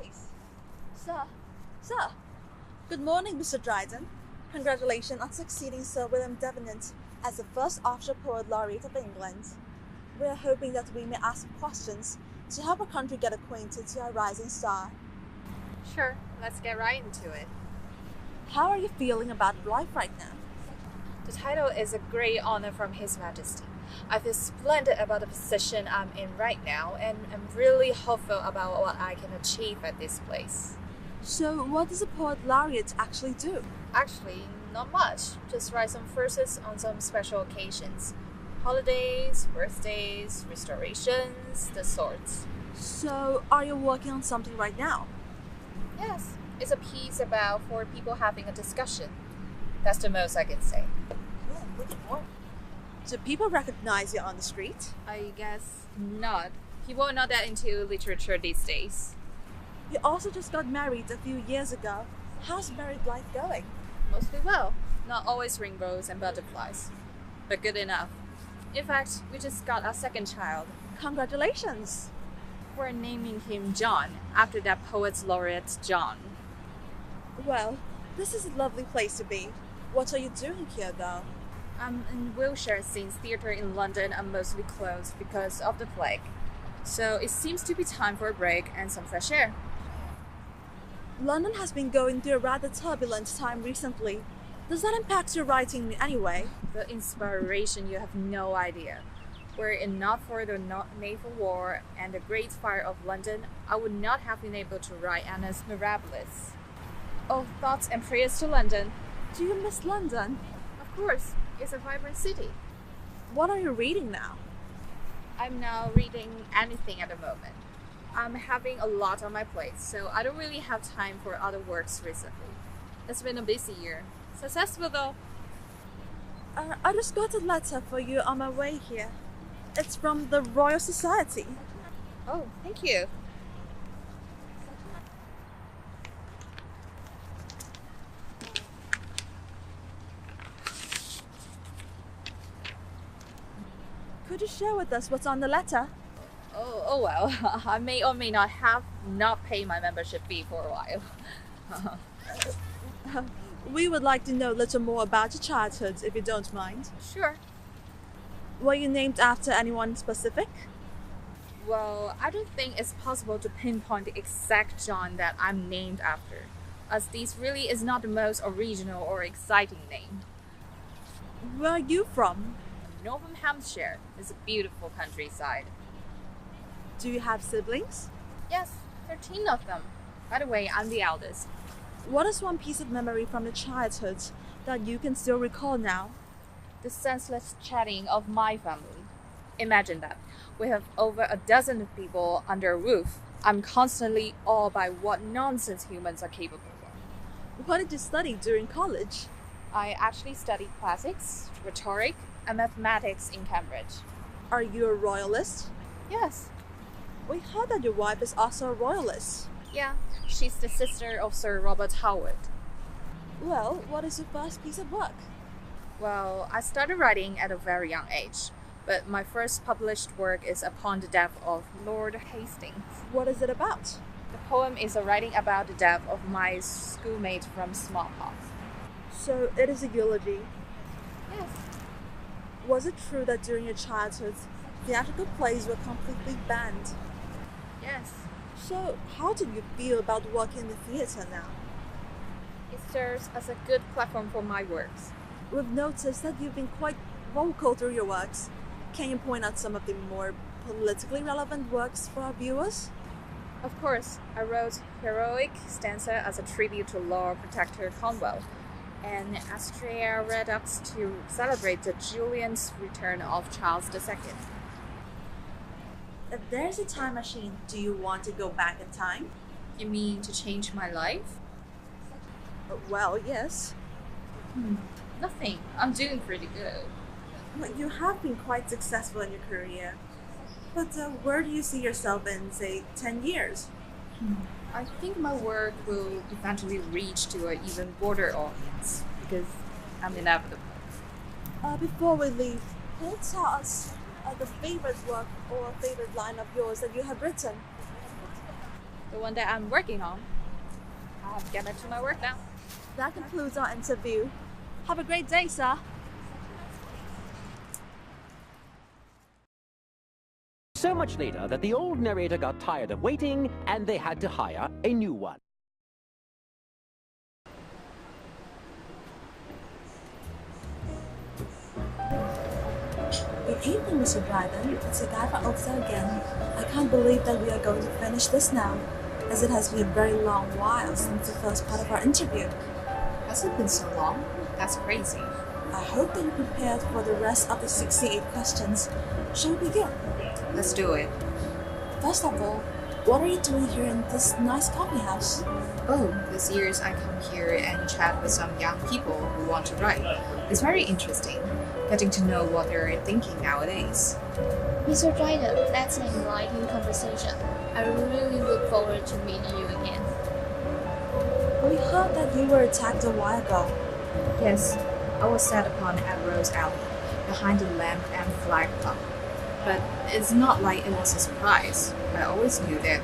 place. Sir. Good morning, Mr. Dryden. Congratulations on succeeding Sir William Davenant as the first offshore Poet Laureate of England. We are hoping that we may ask questions to help our country get acquainted to our rising star. Sure, let's get right into it. How are you feeling about life right now? The title is a great honor from His Majesty. I feel splendid about the position I'm in right now, and I'm really hopeful about what I can achieve at this place. So, what does a Poet Laureate actually do? Actually, not much. Just write some verses on some special occasions. Holidays, birthdays, restorations, the sorts. So, are you working on something right now? Yes, it's a piece about 4 people having a discussion. That's the most I can say. Yeah, looking forward. Do people recognize you on the street? I guess not. People are not that into literature these days. You also just got married a few years ago. How's married life going? Mostly well. Not always rainbows and butterflies, but good enough. In fact, we just got our second child. Congratulations! We're naming him John, after that Poet Laureate John. Well, this is a lovely place to be. What are you doing here, though? I'm in Wiltshire since theatre in London are mostly closed because of the plague. So it seems to be time for a break and some fresh air. London has been going through a rather turbulent time recently. Does that impact your writing in any way? The inspiration, you have no idea. Were it not for the naval war and the Great Fire of London, I would not have been able to write Annus Mirabilis. Oh, thoughts and prayers to London. Do you miss London? Of course, it's a vibrant city. What are you reading now? I'm now reading anything at the moment. I'm having a lot on my plate, so I don't really have time for other works recently. It's been a busy year. Successful though. I just got a letter for you on my way here. It's from the Royal Society. Oh, thank you. Could you share with us what's on the letter? Oh well, I may or may not have not paid my membership fee for a while. We would like to know a little more about your childhood, if you don't mind. Sure. Were you named after anyone specific? Well, I don't think it's possible to pinpoint the exact John that I'm named after, as this really is not the most original or exciting name. Where are you from? Northamptonshire is a beautiful countryside. Do you have siblings? Yes, 13 of them. By the way, I'm the eldest. What is one piece of memory from your childhood that you can still recall now? The senseless chatting of my family. Imagine that. We have over a dozen people under a roof. I'm constantly awed by what nonsense humans are capable of. What did you study during college? I actually studied classics, rhetoric, and mathematics in Cambridge. Are you a royalist? Yes. We heard that your wife is also a royalist. Yeah, she's the sister of Sir Robert Howard. Well, what is your first piece of work? Well, I started writing at a very young age, but my first published work is upon the death of Lord Hastings. What is it about? The poem is a writing about the death of my schoolmate from smallpox. So it is a eulogy. Yes. Was it true that during your childhood, theatrical plays were completely banned? Yes. So how did you feel about working in the theatre now? It serves as a good platform for my works. We've noticed that you've been quite vocal through your works. Can you point out some of the more politically relevant works for our viewers? Of course, I wrote Heroic Stanza as a tribute to Lord Protector Cornwall, and Astrea Redux to celebrate the Julian's return of Charles II. If there's a time machine, do you want to go back in time? You mean to change my life? Well, yes. Nothing. I'm doing pretty good. But you have been quite successful in your career. But where do you see yourself in, say, 10 years? I think my work will eventually reach to an even broader audience because I'm inevitable. Before we leave, can you tell us the favorite work or favorite line of yours that you have written? the one that I'm working on. I'll get back to my work now. That concludes our interview. Have a great day, sir. So much later that the old narrator got tired of waiting and they had to hire a new one. Good evening, Mr. Dryden. It's the guy from OFTA again. I can't believe that we are going to finish this now, as it has been a very long while since the first part of our interview. Has it been so long? That's crazy. I hope that you're prepared for the rest of the 68 questions. Shall we begin? Let's do it. First of all, what are you doing here in this nice coffee house? Oh, this year's I come here and chat with some young people who want to write. It's very interesting, getting to know what they're thinking nowadays. Mr. Dryden, that's an enlightening conversation. I really look forward to meeting you again. We heard that you were attacked a while ago. Yes, I was set upon at Rose Alley, behind the Lamp and Flag Club. But it's not like it was a surprise. I always knew that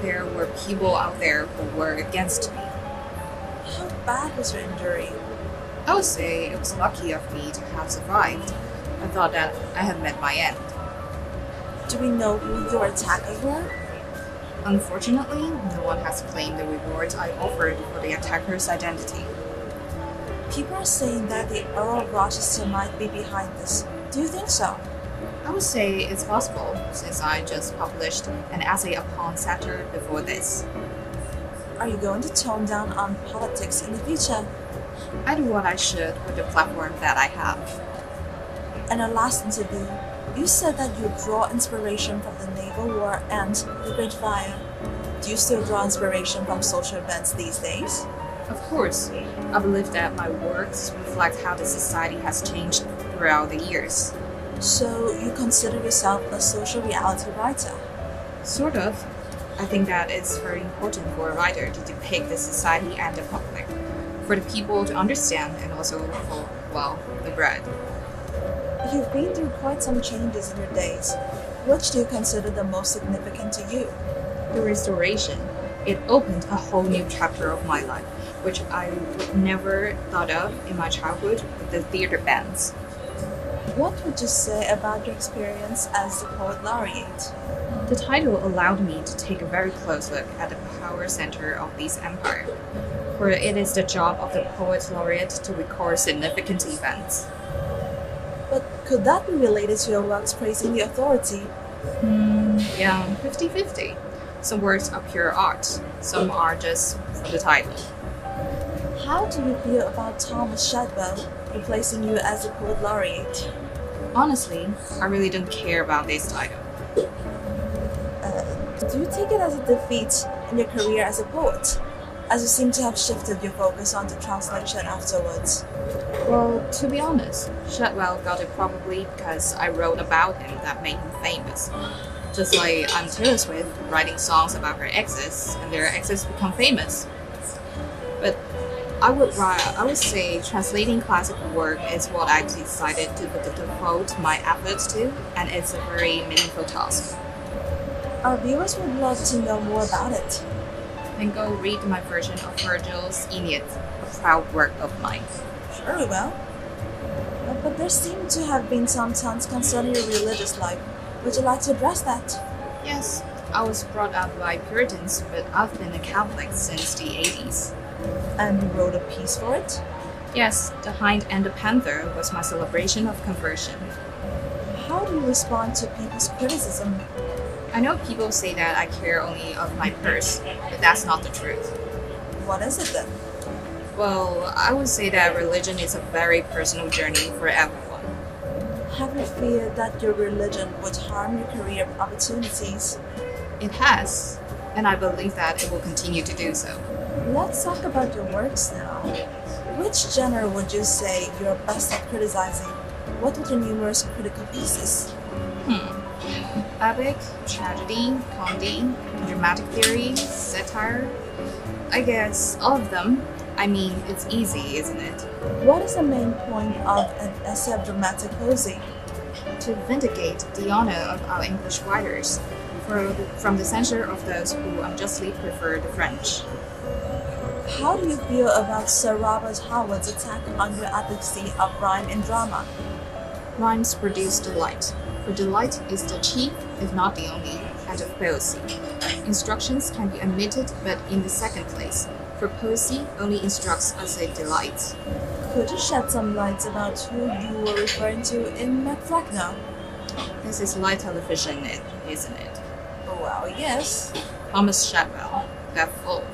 there were people out there who were against me. How bad was your injury? I would say it was lucky of me to have survived. I thought that I had met my end. Do we know who your attackers were? Unfortunately, no one has claimed the rewards I offered for the attacker's identity. People are saying that the Earl of Rochester might be behind this. Do you think so? I would say it's possible, since I just published an essay upon satire before this. Are you going to tone down on politics in the future? I do what I should with the platform that I have. In our last interview, you said that you draw inspiration from the Naval War and the Great Fire. Do you still draw inspiration from social events these days? Of course, I believe that my works reflect how the society has changed throughout the years. So you consider yourself a social reality writer? Sort of. I think that it's very important for a writer to depict the society and the public, for the people to understand and also for, well, the bread. You've been through quite some changes in your days. Which do you consider the most significant to you? The Restoration. It opened a whole new chapter of my life, which I would never thought of in my childhood with the theater bands. What would you say about your experience as the Poet Laureate? The title allowed me to take a very close look at the power center of this empire, for it is the job of the Poet Laureate to record significant events. But could that be related to your works praising the authority? Yeah, 50-50. Some works are pure art, some are just for the title. How do you feel about Thomas Shadwell replacing you as the Poet Laureate? Honestly, I really don't care about this title. Do you take it as a defeat in your career as a poet, as you seem to have shifted your focus onto translation afterwards? Well, to be honest, Shadwell got it probably because I wrote about him that made him famous. Just like I'm Taylor Swift writing songs about her exes, and their exes become famous. But I would say translating classical work is what I decided to devote my efforts to, and it's a very meaningful task. Our viewers would love to know more about it. Then go read my version of Virgil's Aeneid, a proud work of mine. Sure we will. But there seem to have been some tongues concerning your religious life. Would you like to address that? Yes, I was brought up by Puritans, but I've been a Catholic since the 80s. And you wrote a piece for it? Yes, The Hind and the Panther was my celebration of conversion. How do you respond to people's criticism? I know people say that I care only of my purse, but that's not the truth. What is it then? Well, I would say that religion is a very personal journey for everyone. Have you feared that your religion would harm your career opportunities? It has, and I believe that it will continue to do so. Let's talk about your works now. Which genre would you say you're best at criticizing? What were your numerous critical pieces? Epic, tragedy, comedy, dramatic theory, satire. I guess all of them. I mean, it's easy, isn't it? What is the main point of an essay of dramatic poesy? To vindicate the honor of our English writers, from the censure of those who unjustly prefer the French. How do you feel about Sir Robert Howard's attack on your advocacy of rhyme in drama? Rhymes produce delight, for delight is the chief, if not the only, end of poesy. Instructions can be omitted, but in the second place, for poesy only instructs as it delights. Could you shed some light about who you were referring to in McFlackno? This is live television, isn't it? Well, yes. Thomas Shadwell, that fool,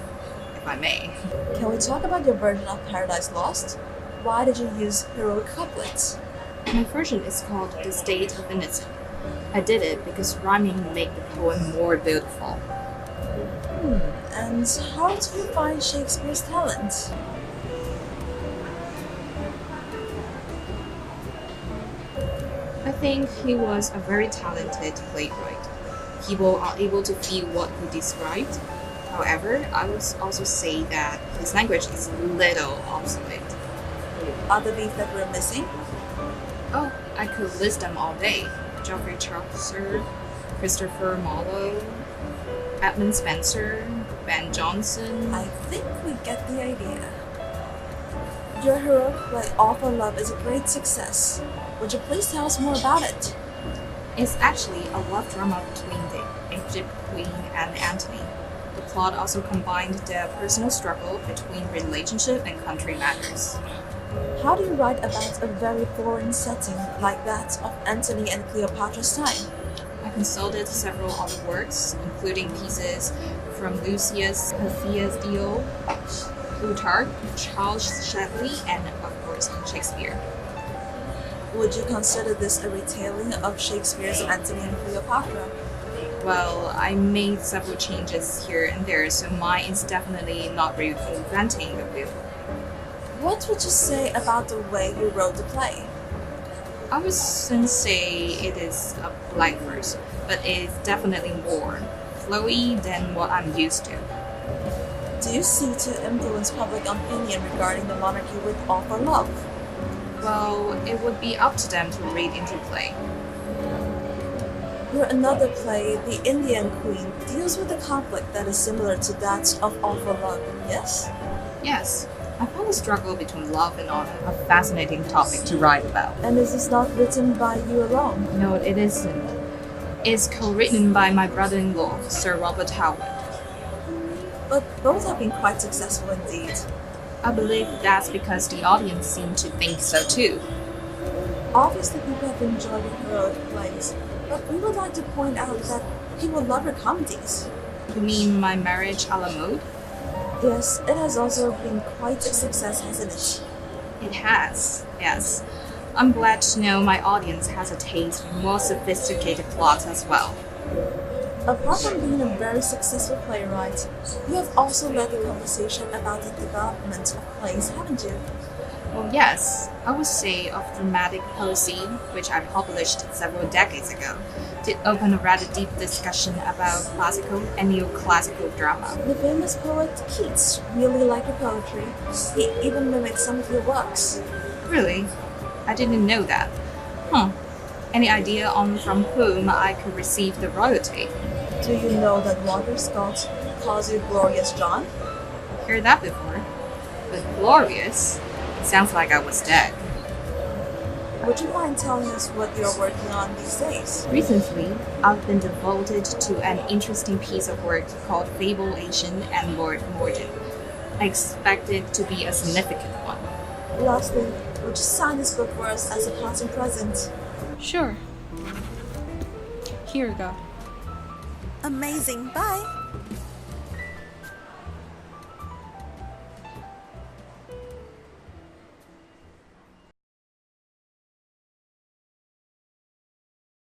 if I may. Can we talk about your version of Paradise Lost? Why did you use heroic couplets? My version is called The State of Innocence. I did it because rhyming would make the poem more beautiful. And how do you find Shakespeare's talent? I think he was a very talented playwright. People are able to feel what he described. However, I would also say that his language is a little obsolete. Other beef that we're missing? Oh, I could list them all day. Geoffrey Chaucer, Christopher Marlowe, Edmund Spenser, Ben Jonson. I think we get the idea. Your heroic play All for Love is a great success. Would you please tell us more about it? It's actually a love drama between the Egypt Queen and Antony. The plot also combined the personal struggle between relationship and country matters. How do you write about a very foreign setting like that of Antony and Cleopatra's time? I consulted several other works, including pieces from Lucius Dio, Plutarch, Charles Shelley, and of course Shakespeare. Would you consider this a retelling of Shakespeare's Antony and Cleopatra? Well, I made several changes here and there, so mine is definitely not reinventing the wheel. What would you say about the way you wrote the play? I would say it is a blank verse, but it's definitely more flowy than what I'm used to. Do you seek to influence public opinion regarding the monarchy with All for Love? Well, it would be up to them to read into play. Your another play, The Indian Queen, deals with a conflict that is similar to that of All for Love, yes? Yes, I found the struggle between love and honor a fascinating topic to write about. And this is not written by you alone. No, it isn't. It's co-written by my brother-in-law, Sir Robert Howard. But both have been quite successful indeed. I believe that's because the audience seemed to think so too. Obviously, people have enjoyed your heroic plays, but we would like to point out that people love your comedies. You mean my marriage a la mode? Yes, it has also been quite a success, hasn't it? It has, yes. I'm glad to know my audience has a taste for more sophisticated plots as well. Apart from being a very successful playwright, you have also led the conversation about the development of plays, haven't you? Well, yes, I would say of dramatic poesy, which I published several decades ago, did open a rather deep discussion about classical and neoclassical drama. The famous poet Keats really liked your poetry. He even mimicked some of your works. Really? I didn't know that. Any idea on from whom I could receive the royalty? Do you know that Walter Scott calls you Glorious John? Heard that before. But glorious? Sounds like I was dead. Would you mind telling us what you're working on these days? Recently, I've been devoted to an interesting piece of work called Fabulation and Lord Mordred. I expect it to be a significant one. Lastly, would you sign this book for us as a passing present? Sure. Here you go. Amazing. Bye.